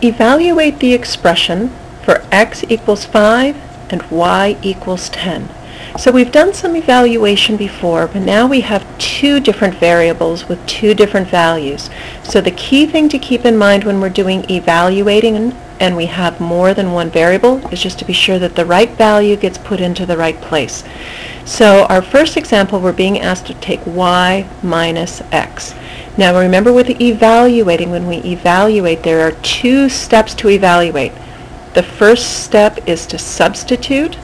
evaluate the expression for x equals 5 and y equals 10. So we've done some evaluation before, but now we have two different variables with two different values. So the key thing to keep in mind when we're doing evaluating and we have more than one variable is just to be sure that the right value gets put into the right place. So our first example, we're being asked to take y minus x. Now remember with evaluating, when we evaluate, there are two steps to evaluate. The first step is to substitute,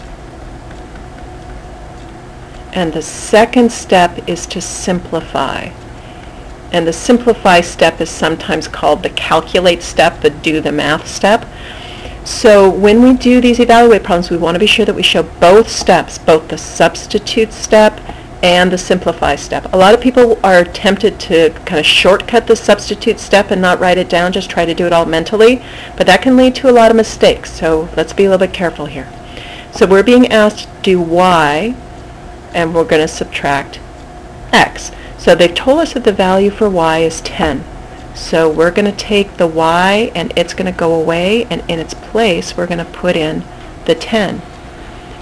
and the second step is to simplify. And the simplify step is sometimes called the calculate step, the do the math step. So when we do these evaluate problems, we want to be sure that we show both steps, both the substitute step and the simplify step. A lot of people are tempted to kind of shortcut the substitute step and not write it down, just try to do it all mentally, but that can lead to a lot of mistakes, so let's be a little bit careful here. So we're being asked to do y, and we're going to subtract x. So they've told us that the value for y is 10. So we're going to take the y and it's going to go away, and in its place we're going to put in the 10.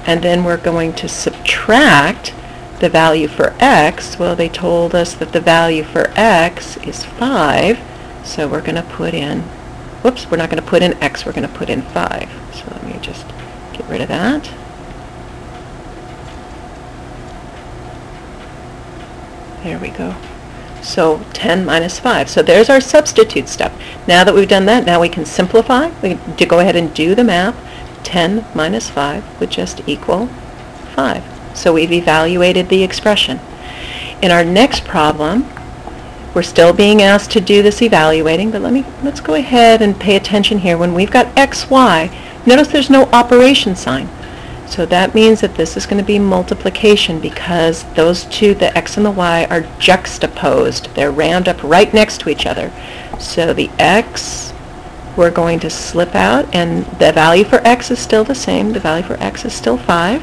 And then we're going to subtract the value for x. Well, they told us that the value for x is 5. So we're going to put in, whoops, we're not going to put in x, we're going to put in 5. So let me just get rid of that. There we go. So 10 minus 5. So there's our substitute step. Now that we've done that, now we can simplify. We can go ahead and do the math. 10 minus 5 would just equal 5. So we've evaluated the expression. In our next problem, we're still being asked to do this evaluating, but let's go ahead and pay attention here. When we've got x, y, notice there's no operation sign. So that means that this is going to be multiplication because those two, the x and the y, are juxtaposed. They're rammed up right next to each other. So the x, we're going to slip out, and the value for x is still the same. The value for x is still 5.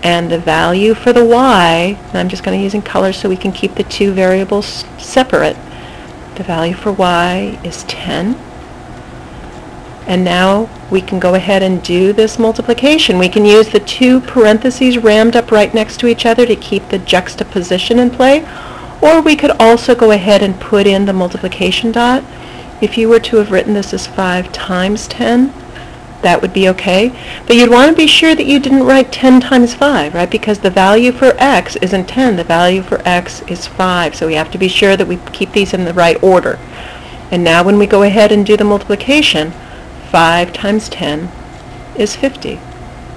And the value for the y, and I'm just going to use in colors so we can keep the two variables separate. The value for y is 10. And now we can go ahead and do this multiplication. We can use the two parentheses rammed up right next to each other to keep the juxtaposition in play, or we could also go ahead and put in the multiplication dot. If you were to have written this as 5 times 10, that would be okay. But you'd want to be sure that you didn't write 10 times 5, right? Because the value for x isn't 10. The value for x is 5. So we have to be sure that we keep these in the right order. And now when we go ahead and do the multiplication, 5 times 10 is 50.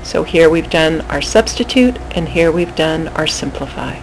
So here we've done our substitute, and here we've done our simplify.